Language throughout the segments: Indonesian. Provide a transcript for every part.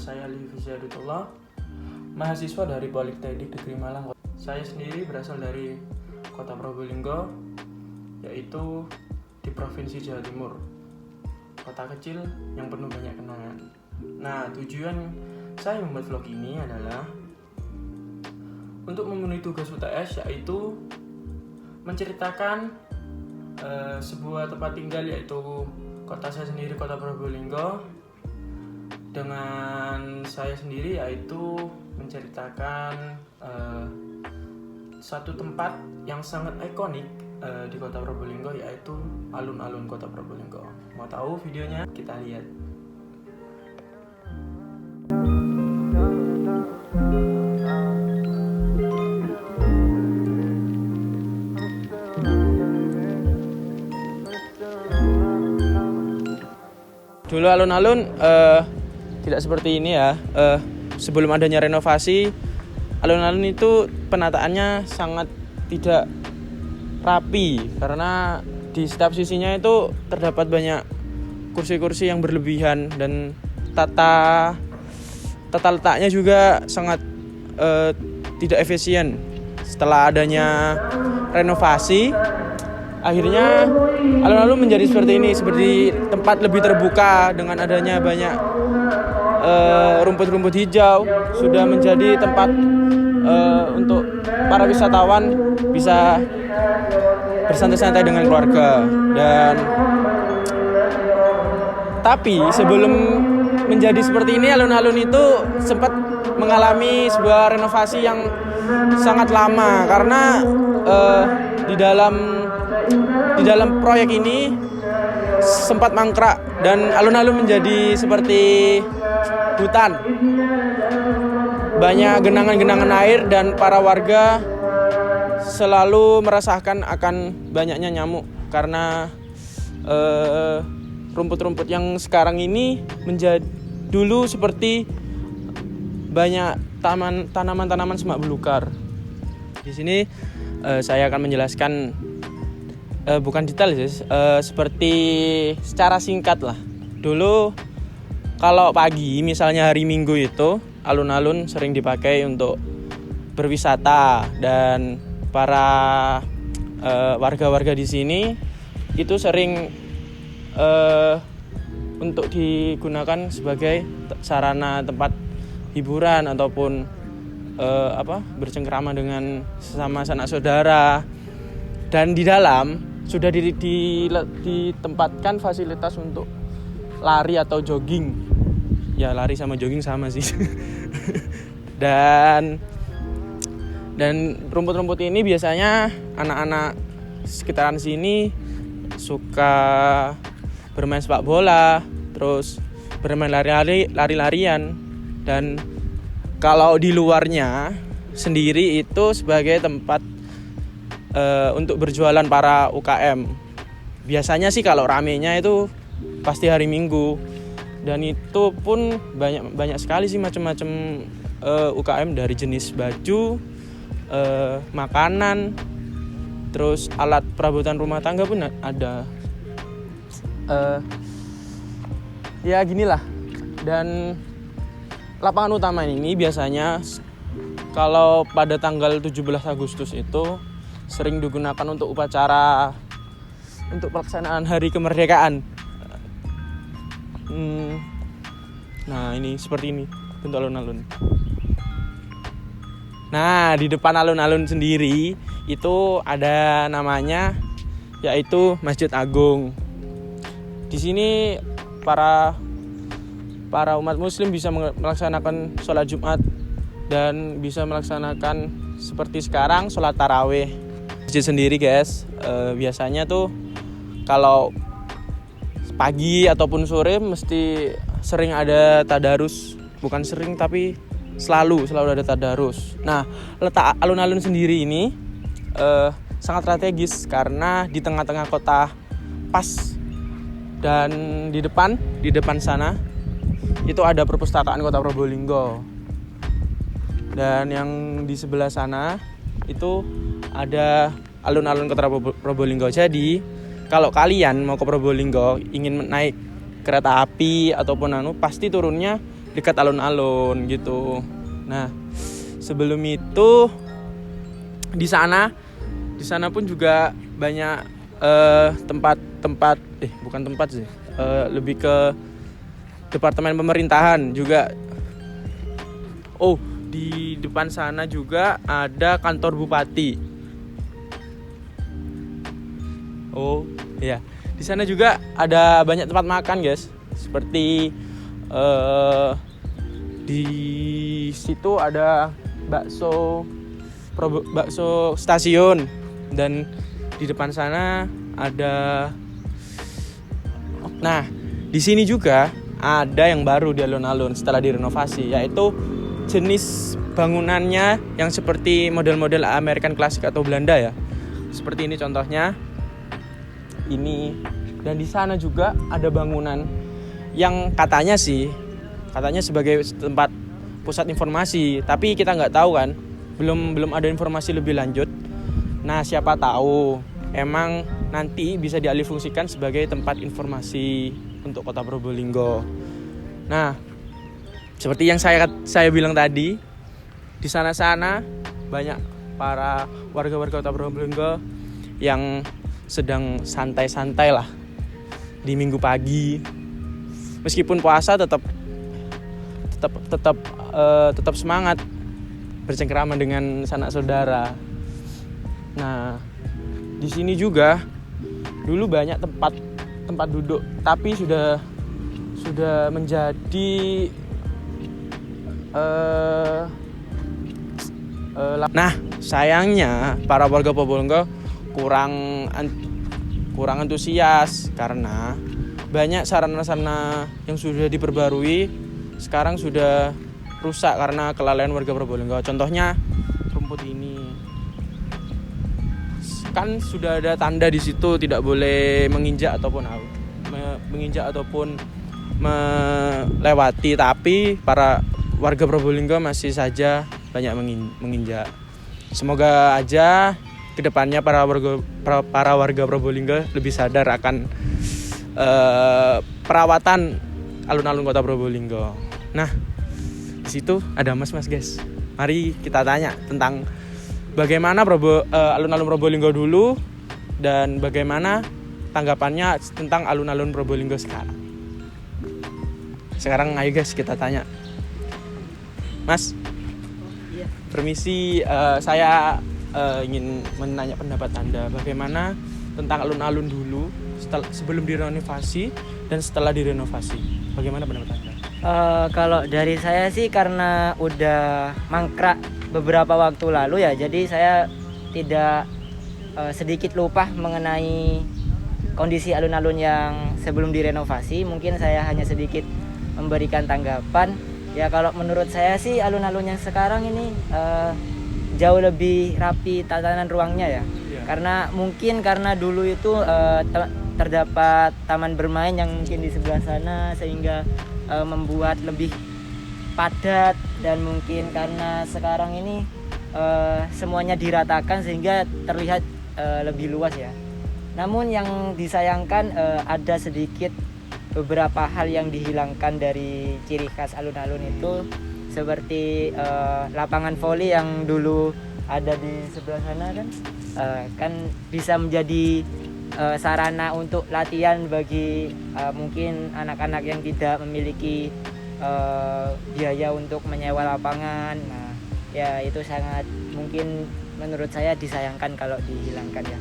saya Livi Zaidatullah, mahasiswa dari Politeknik Negeri Malang. Saya sendiri berasal dari Kota Probolinggo, yaitu di Provinsi Jawa Timur. Kota kecil yang penuh banyak kenangan. Nah, tujuan saya membuat vlog ini adalah untuk memenuhi tugas UTS, yaitu menceritakan sebuah tempat tinggal, yaitu kota saya sendiri, Kota Probolinggo, dengan saya sendiri, yaitu menceritakan satu tempat yang sangat ikonik di Kota Probolinggo, yaitu alun-alun Kota Probolinggo. Mau tahu videonya? Kita lihat. Dulu alun-alun tidak seperti ini ya. Sebelum adanya renovasi, alun-alun itu penataannya sangat tidak rapi karena di setiap sisinya itu terdapat banyak kursi-kursi yang berlebihan dan tata letaknya juga sangat tidak efisien. Setelah adanya renovasi, akhirnya alun-alun menjadi seperti ini, seperti tempat lebih terbuka dengan adanya banyak rumput-rumput hijau. Sudah menjadi tempat untuk para wisatawan bisa bersantai-santai dengan keluarga. Tapi sebelum menjadi seperti ini, alun-alun itu sempat mengalami sebuah renovasi yang sangat lama karena di dalam proyek ini sempat mangkrak dan alun-alun menjadi seperti hutan. Banyak genangan-genangan air dan para warga selalu merasakan akan banyaknya nyamuk karena rumput-rumput yang sekarang ini menjadi dulu seperti banyak tanaman-tanaman semak belukar. Di sini saya akan menjelaskan bukan detail sih, seperti secara singkat lah. Dulu kalau pagi, misalnya hari Minggu itu, alun-alun sering dipakai untuk berwisata dan para warga-warga di sini itu sering untuk digunakan sebagai sarana tempat hiburan ataupun bercengkrama dengan sesama sanak saudara. Dan di dalam sudah ditempatkan fasilitas untuk lari atau jogging. Ya, lari sama jogging sama sih. dan rumput-rumput ini biasanya anak-anak sekitaran sini suka bermain sepak bola, terus bermain lari-larian. Dan kalau di luarnya sendiri itu sebagai tempat untuk berjualan para UKM. Biasanya sih kalau ramenya itu pasti hari Minggu, dan itu pun banyak sekali sih macam-macam UKM, dari jenis baju, makanan, terus alat perabotan rumah tangga pun ada. Ya ginilah. Dan lapangan utama ini biasanya kalau pada tanggal 17 Agustus itu sering digunakan untuk upacara untuk pelaksanaan hari kemerdekaan. Nah, ini seperti ini bentuk alun-alun. Nah, di depan alun-alun sendiri itu ada namanya, yaitu Masjid Agung. Di sini para umat muslim bisa melaksanakan sholat Jumat dan bisa melaksanakan seperti sekarang sholat tarawih. Masjid sendiri guys, biasanya tuh kalau pagi ataupun sore mesti sering ada tadarus. Bukan sering tapi selalu ada tadarus. Nah, letak alun-alun sendiri ini sangat strategis karena di tengah-tengah kota pas, dan di depan sana itu ada perpustakaan Kota Probolinggo. Dan yang di sebelah sana itu ada alun-alun Kota Probolinggo. Jadi kalau kalian mau ke Probolinggo, ingin naik kereta api ataupun pasti turunnya dekat alun-alun gitu. Nah, sebelum itu di sana pun juga banyak tempat bukan tempat sih, lebih ke departemen pemerintahan juga. Oh, di depan sana juga ada kantor bupati. Oh, iya. Di sana juga ada banyak tempat makan, guys. Seperti di situ ada bakso stasiun, dan di depan sana ada. Nah, di sini juga ada yang baru di alun-alun setelah direnovasi, yaitu jenis bangunannya yang seperti model-model American klasik atau Belanda ya. Seperti ini contohnya. Ini, dan di sana juga ada bangunan yang katanya sebagai tempat pusat informasi, tapi kita nggak tahu kan, belum ada informasi lebih lanjut. Nah, siapa tahu emang nanti bisa dialihfungsikan sebagai tempat informasi untuk Kota Probolinggo. Nah, seperti yang saya bilang tadi, di sana banyak para warga-warga Kota Probolinggo yang sedang santai-santai lah di minggu pagi. Meskipun puasa tetap semangat bercengkrama dengan sanak saudara. Nah, di sini juga dulu banyak tempat duduk, tapi sudah menjadi nah, sayangnya para warga Probolinggo kurang antusias karena banyak sarana-sarana yang sudah diperbarui sekarang sudah rusak karena kelalaian warga Probolinggo. Contohnya rumput ini kan sudah ada tanda di situ tidak boleh menginjak ataupun melewati, tapi para warga Probolinggo masih saja banyak menginjak. Semoga aja kedepannya para warga Probolinggo lebih sadar akan perawatan alun-alun Kota Probolinggo. Nah, di situ ada mas guys. Mari kita tanya tentang bagaimana alun-alun Probolinggo dulu dan bagaimana tanggapannya tentang alun-alun Probolinggo sekarang. Sekarang ayo guys kita tanya. Mas, permisi, saya ingin menanya pendapat Anda bagaimana tentang alun-alun dulu sebelum direnovasi dan setelah direnovasi. Bagaimana pendapat Anda? Kalau dari saya sih karena udah mangkrak beberapa waktu lalu ya, jadi saya tidak sedikit lupa mengenai kondisi alun-alun yang sebelum direnovasi. Mungkin saya hanya sedikit memberikan tanggapan. Ya, kalau menurut saya sih alun-alun yang sekarang ini jauh lebih rapi tatanan ruangnya ya. Karena dulu itu terdapat taman bermain yang mungkin di sebelah sana sehingga membuat lebih padat, dan mungkin karena sekarang ini semuanya diratakan sehingga terlihat lebih luas ya. Namun yang disayangkan ada sedikit beberapa hal yang dihilangkan dari ciri khas alun-alun itu, seperti lapangan voli yang dulu ada di sebelah sana kan bisa menjadi sarana untuk latihan bagi mungkin anak-anak yang tidak memiliki biaya untuk menyewa lapangan. Nah, ya itu sangat mungkin menurut saya disayangkan kalau dihilangkan ya.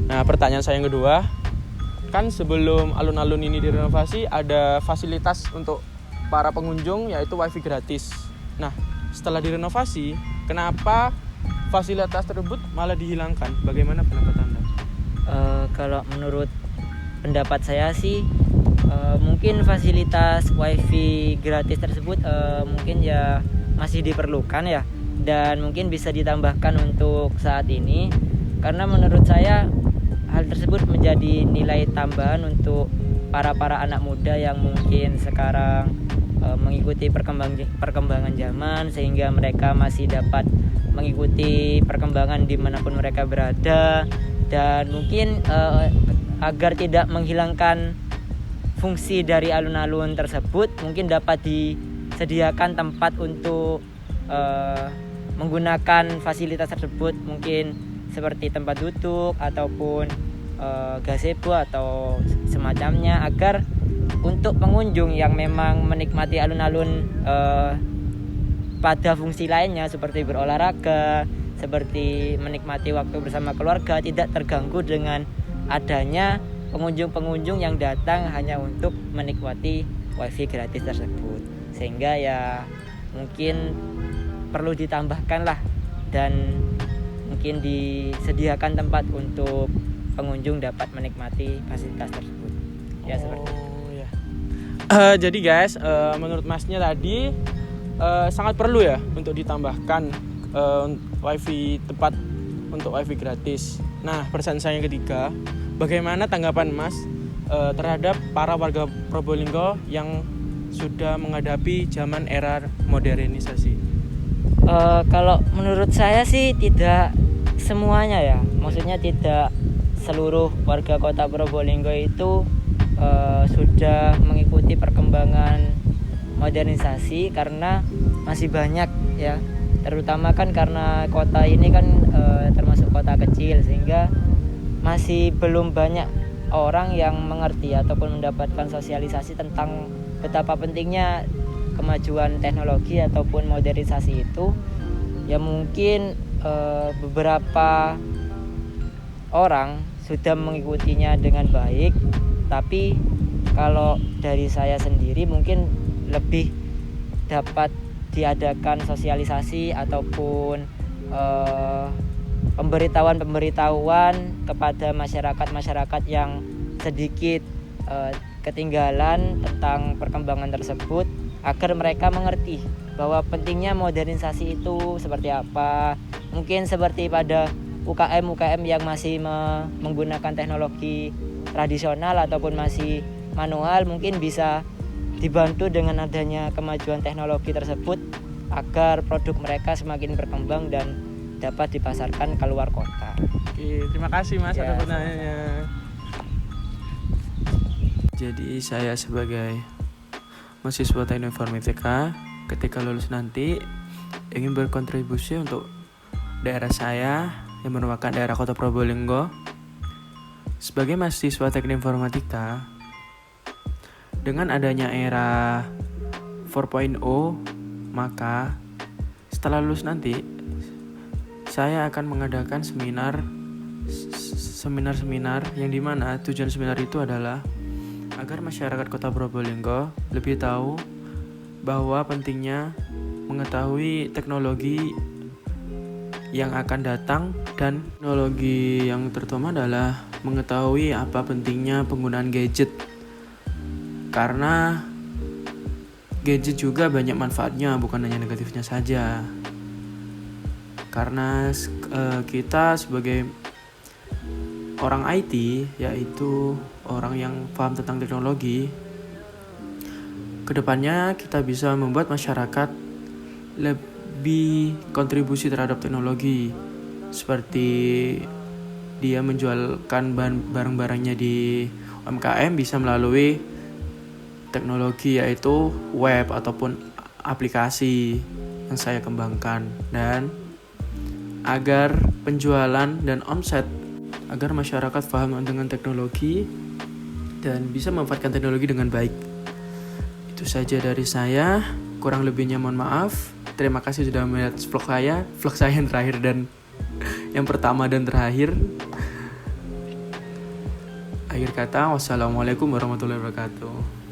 Nah, pertanyaan saya yang kedua, kan sebelum alun-alun ini direnovasi ada fasilitas untuk para pengunjung yaitu wifi gratis. Nah, setelah direnovasi, kenapa fasilitas tersebut malah dihilangkan? Bagaimana pendapat Anda? Kalau menurut pendapat saya sih mungkin fasilitas wifi gratis tersebut mungkin ya masih diperlukan ya, dan mungkin bisa ditambahkan untuk saat ini, karena menurut saya hal tersebut menjadi nilai tambahan untuk para anak muda yang mungkin sekarang mengikuti perkembangan zaman, sehingga mereka masih dapat mengikuti perkembangan dimanapun mereka berada, dan mungkin agar tidak menghilangkan fungsi dari alun-alun tersebut mungkin dapat disediakan tempat untuk menggunakan fasilitas tersebut, mungkin seperti tempat duduk ataupun gazebo atau semacamnya, agar untuk pengunjung yang memang menikmati alun-alun pada fungsi lainnya seperti berolahraga, seperti menikmati waktu bersama keluarga, tidak terganggu dengan adanya pengunjung-pengunjung yang datang hanya untuk menikmati wifi gratis tersebut. Sehingga ya mungkin perlu ditambahkan lah, dan mungkin disediakan tempat untuk pengunjung dapat menikmati fasilitas tersebut. Ya seperti itu. Ya. Jadi guys, menurut masnya tadi sangat perlu ya untuk ditambahkan wifi tempat untuk wifi gratis. Nah, pertanyaan saya yang ketiga, bagaimana tanggapan Mas terhadap para warga Probolinggo yang sudah menghadapi zaman era modernisasi? Kalau menurut saya sih tidak semuanya ya, maksudnya tidak seluruh warga kota Probolinggo itu sudah mengikuti perkembangan modernisasi, karena masih banyak ya, terutama kan karena kota ini kan termasuk kota kecil, sehingga masih belum banyak orang yang mengerti ataupun mendapatkan sosialisasi tentang betapa pentingnya kemajuan teknologi ataupun modernisasi itu. Ya mungkin beberapa orang sudah mengikutinya dengan baik, tapi kalau dari saya sendiri mungkin lebih dapat diadakan sosialisasi ataupun pemberitahuan kepada masyarakat yang sedikit ketinggalan tentang perkembangan tersebut, agar mereka mengerti bahwa pentingnya modernisasi itu seperti apa. Mungkin seperti pada UKM yang masih menggunakan teknologi tradisional ataupun masih manual, mungkin bisa dibantu dengan adanya kemajuan teknologi tersebut agar produk mereka semakin berkembang dan dapat dipasarkan ke luar kota. Oke, terima kasih Mas Ya, atas pertanyaannya. Jadi saya sebagai mahasiswa Teknik Informatika ketika lulus nanti ingin berkontribusi untuk daerah saya yang merupakan daerah Kota Probolinggo. Sebagai mahasiswa Teknik Informatika, dengan adanya era 4.0, maka setelah lulus nanti saya akan mengadakan seminar yang dimana tujuan seminar itu adalah agar masyarakat Kota Probolinggo lebih tahu bahwa pentingnya mengetahui teknologi yang akan datang, dan teknologi yang terutama adalah mengetahui apa pentingnya penggunaan gadget, karena gadget juga banyak manfaatnya, bukan hanya negatifnya saja. Karena kita sebagai orang IT, yaitu orang yang paham tentang teknologi, kedepannya kita bisa membuat masyarakat lebih kontribusi terhadap teknologi, seperti dia menjualkan barang-barangnya di UMKM bisa melalui teknologi, yaitu web ataupun aplikasi yang saya kembangkan, dan agar penjualan dan omset, agar masyarakat paham dengan teknologi dan bisa memanfaatkan teknologi dengan baik. Itu saja dari saya, kurang lebihnya mohon maaf. Terima kasih sudah melihat vlog saya yang terakhir dan yang pertama dan terakhir. Akhir kata, wassalamualaikum warahmatullahi wabarakatuh.